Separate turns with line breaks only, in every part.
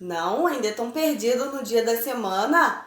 Não, ainda estão perdidos no dia da semana?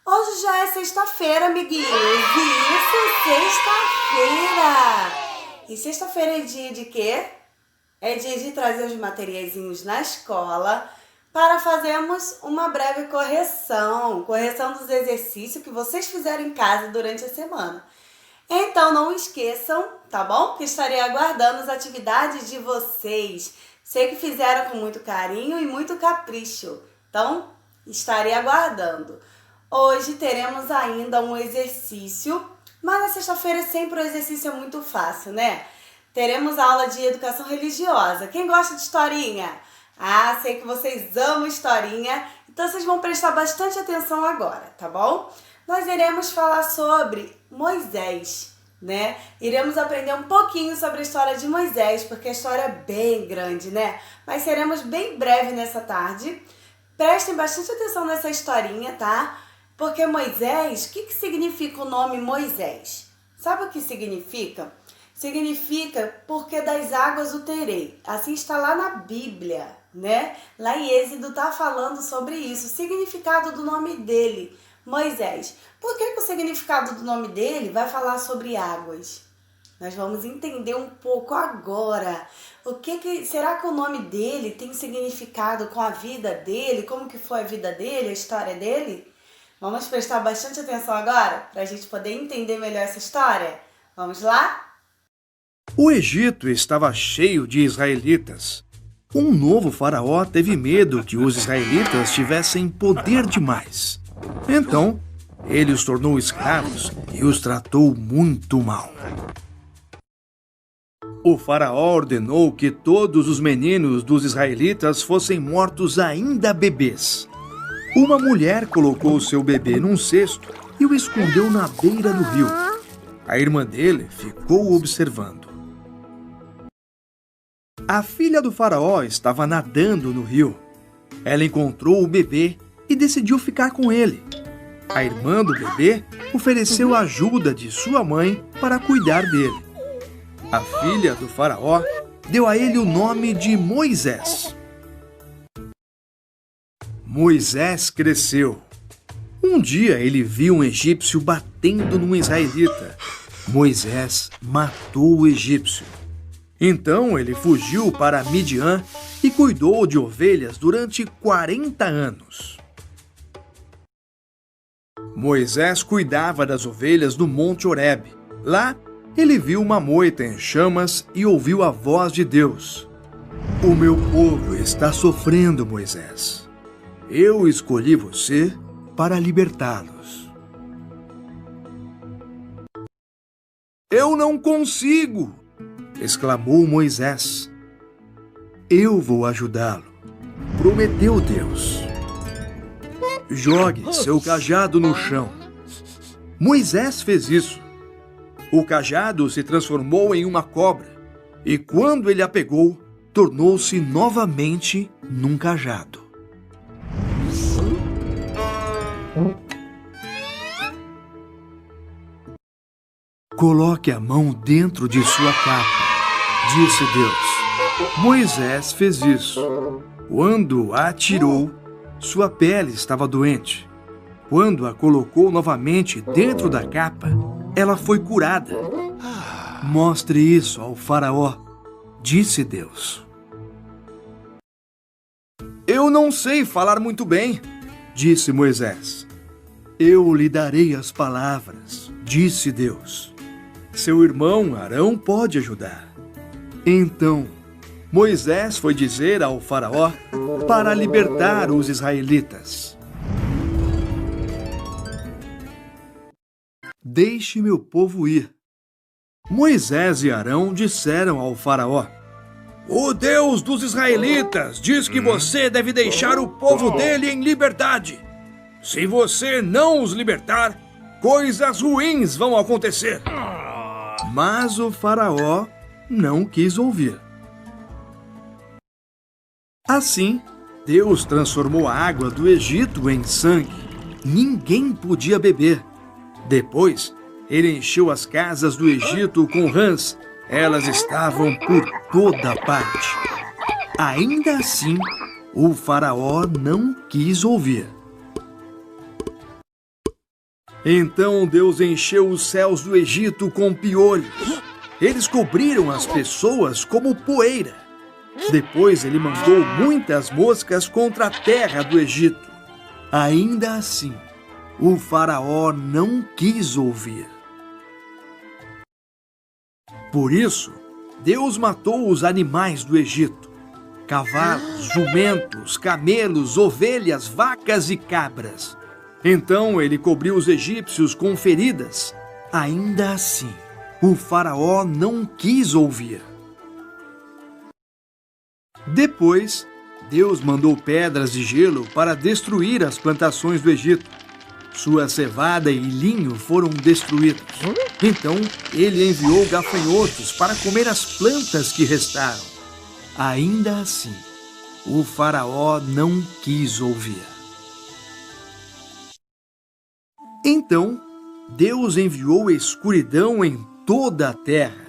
Hoje já é sexta-feira, amiguinhos. Isso, sexta-feira. E sexta-feira é dia de quê? É dia de trazer os materiaizinhos na escola para fazermos uma breve correção dos exercícios que vocês fizeram em casa durante a semana. Então não esqueçam, tá bom? Que estarei aguardando as atividades de vocês. Sei que fizeram com muito carinho e muito capricho, então estarei aguardando. Hoje teremos ainda um exercício, mas na sexta-feira sempre o exercício é muito fácil, né? Teremos aula de educação religiosa. Quem gosta de historinha? Ah, sei que vocês amam historinha, então vocês vão prestar bastante atenção agora, tá bom? Nós iremos falar sobre Moisés, né? Iremos aprender um pouquinho sobre a história de Moisés, porque a história é bem grande, né? Mas seremos bem breve nessa tarde. Prestem bastante atenção nessa historinha, tá? Porque Moisés, o que significa o nome Moisés? Sabe o que significa? Significa porque das águas o terei. Assim está lá na Bíblia, né? Lá em Êxodo está falando sobre isso, o significado do nome dele, Moisés. Por que o significado do nome dele vai falar sobre águas? Nós vamos entender um pouco agora. Será que o nome dele tem significado com a vida dele? Como que foi a vida dele, a história dele? Vamos prestar bastante atenção agora para a gente poder entender melhor essa história? Vamos lá?
O Egito estava cheio de israelitas. Um novo faraó teve medo que os israelitas tivessem poder demais. Então, ele os tornou escravos e os tratou muito mal. O faraó ordenou que todos os meninos dos israelitas fossem mortos ainda bebês. Uma mulher colocou seu bebê num cesto e o escondeu na beira do rio. A irmã dele ficou observando. A filha do faraó estava nadando no rio. Ela encontrou o bebê e decidiu ficar com ele. A irmã do bebê ofereceu a ajuda de sua mãe para cuidar dele. A filha do faraó deu a ele o nome de Moisés. Moisés cresceu. Um dia ele viu um egípcio batendo num israelita. Moisés matou o egípcio. Então ele fugiu para Midian e cuidou de ovelhas durante 40 anos. Moisés cuidava das ovelhas no Monte Horebe. Lá, ele viu uma moita em chamas e ouviu a voz de Deus. O meu povo está sofrendo, Moisés. Eu escolhi você para libertá-los. Eu não consigo! Exclamou Moisés. Eu vou ajudá-lo, prometeu Deus. Jogue seu cajado no chão. Moisés fez isso. O cajado se transformou em uma cobra e quando ele a pegou, tornou-se novamente num cajado. Coloque a mão dentro de sua capa, disse Deus. Moisés fez isso. Quando a tirou, sua pele estava doente. Quando a colocou novamente dentro da capa, ela foi curada. Mostre isso ao faraó, disse Deus. Eu não sei falar muito bem, disse Moisés. Eu lhe darei as palavras, disse Deus. Seu irmão Arão pode ajudar. Então, Moisés foi dizer ao faraó para libertar os israelitas. Deixe meu povo ir. Moisés e Arão disseram ao faraó: O Deus dos israelitas diz que você deve deixar o povo dele em liberdade. Se você não os libertar, coisas ruins vão acontecer. Mas o faraó não quis ouvir. Assim, Deus transformou a água do Egito em sangue. Ninguém podia beber. Depois, ele encheu as casas do Egito com rãs. Elas estavam por toda parte. Ainda assim, O faraó não quis ouvir. Então Deus encheu os céus do Egito com piolhos. Eles cobriram as pessoas como poeira. Depois ele mandou muitas moscas contra a terra do Egito. Ainda assim, o faraó não quis ouvir. Por isso, Deus matou os animais do Egito: cavalos, jumentos, camelos, ovelhas, vacas e cabras. Então ele cobriu os egípcios com feridas. Ainda assim, o faraó não quis ouvir. Depois, Deus mandou pedras de gelo para destruir as plantações do Egito. Sua cevada e linho foram destruídos. Então, ele enviou gafanhotos para comer as plantas que restaram. Ainda assim, o faraó não quis ouvir. Então, Deus enviou escuridão em toda a terra.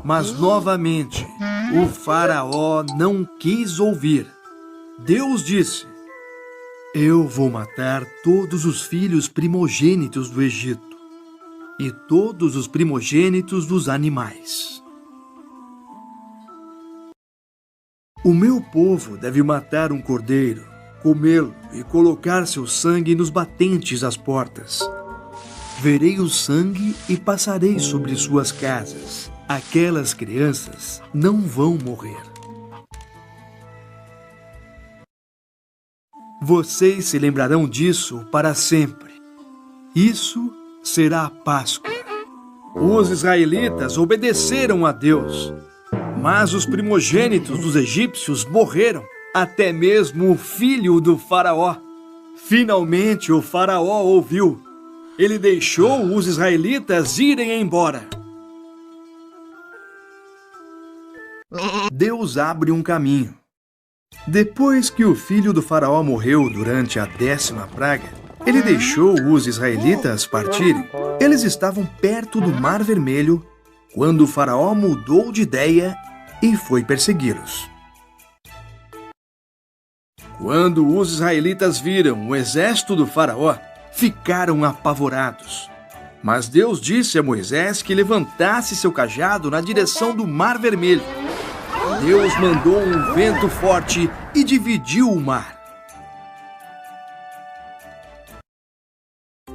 Mas, novamente, o faraó não quis ouvir. Deus disse: eu vou matar todos os filhos primogênitos do Egito e todos os primogênitos dos animais. O meu povo deve matar um cordeiro, comê-lo e colocar seu sangue nos batentes das portas. Verei o sangue e passarei sobre suas casas. Aquelas crianças não vão morrer. Vocês se lembrarão disso para sempre. Isso será a Páscoa. Os israelitas obedeceram a Deus, mas os primogênitos dos egípcios morreram, até mesmo o filho do faraó. Finalmente o faraó ouviu. Ele deixou os israelitas irem embora. Deus abre um caminho. Depois que o filho do faraó morreu durante a 10ª praga, ele deixou os israelitas partirem. Eles estavam perto do Mar Vermelho quando o faraó mudou de ideia e foi persegui-los. Quando os israelitas viram o exército do faraó, ficaram apavorados. Mas Deus disse a Moisés que levantasse seu cajado na direção do Mar Vermelho. Deus mandou um vento forte e dividiu o mar.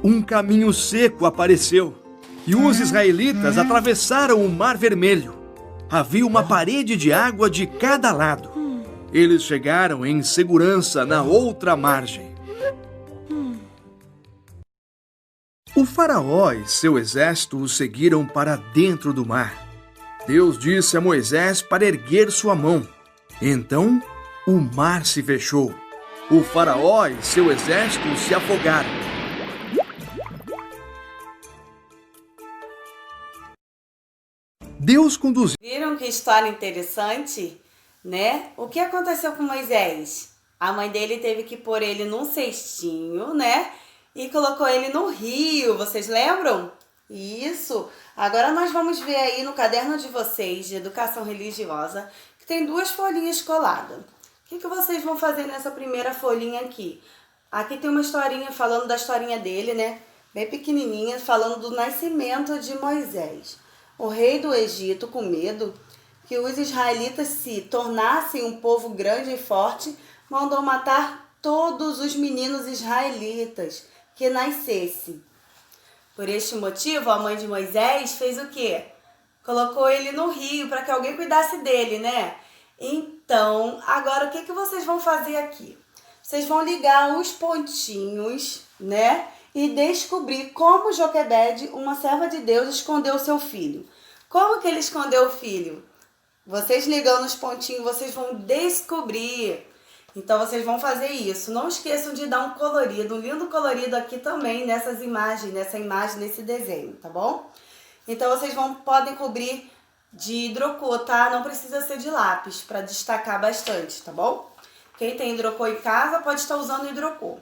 Um caminho seco apareceu e os israelitas atravessaram o Mar Vermelho. Havia uma parede de água de cada lado. Eles chegaram em segurança na outra margem. O faraó e seu exército os seguiram para dentro do mar. Deus disse a Moisés para erguer sua mão. Então, o mar se fechou. O faraó e seu exército se afogaram. Deus conduziu.
Viram que história interessante, né? O que aconteceu com Moisés? A mãe dele teve que pôr ele num cestinho, né? E colocou ele no rio, vocês lembram? Isso! Agora nós vamos ver aí no caderno de vocês, de educação religiosa, que tem 2 folhinhas coladas. O que vocês vão fazer nessa primeira folhinha aqui? Aqui tem uma historinha falando da historinha dele, né? Bem pequenininha, falando do nascimento de Moisés. O rei do Egito, com medo que os israelitas se tornassem um povo grande e forte, mandou matar todos os meninos israelitas que nascessem. Por este motivo, a mãe de Moisés fez o quê? Colocou ele no rio para que alguém cuidasse dele, né? Então, agora o que vocês vão fazer aqui? Vocês vão ligar os pontinhos, né? E descobrir como Joquebede, uma serva de Deus, escondeu o seu filho. Como que ele escondeu o filho? Vocês ligando os pontinhos, vocês vão descobrir. Então, vocês vão fazer isso. Não esqueçam de dar um colorido, um lindo colorido aqui também nessas imagens, nesse desenho, tá bom? Então, vocês podem cobrir de hidrocor, tá? Não precisa ser de lápis, para destacar bastante, tá bom? Quem tem hidrocor em casa pode estar usando hidrocor.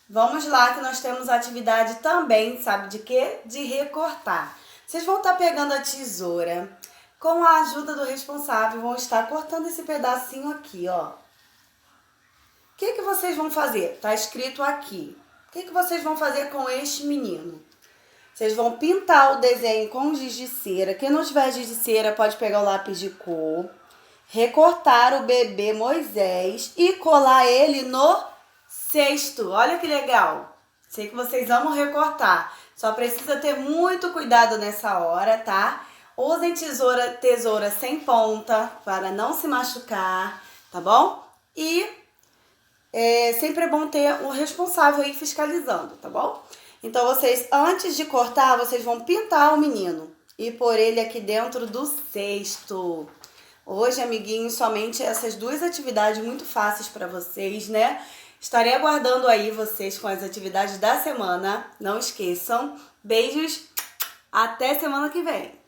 Vamos lá que nós temos a atividade também, sabe de quê? De recortar. Vocês vão estar pegando a tesoura, com a ajuda do responsável, vão estar cortando esse pedacinho aqui, ó. O que vocês vão fazer? Tá escrito aqui. O que vocês vão fazer com este menino? Vocês vão pintar o desenho com giz de cera. Quem não tiver giz de cera pode pegar o lápis de cor, recortar o bebê Moisés e colar ele no cesto. Olha que legal. Sei que vocês amam recortar. Só precisa ter muito cuidado nessa hora, tá? Usem tesoura sem ponta para não se machucar, tá bom? E sempre é bom ter um responsável aí fiscalizando, tá bom? Então, vocês, antes de cortar, vocês vão pintar o menino e pôr ele aqui dentro do cesto. Hoje, amiguinhos, somente essas duas atividades muito fáceis para vocês, né? Estarei aguardando aí vocês com as atividades da semana. Não esqueçam. Beijos. Até semana que vem.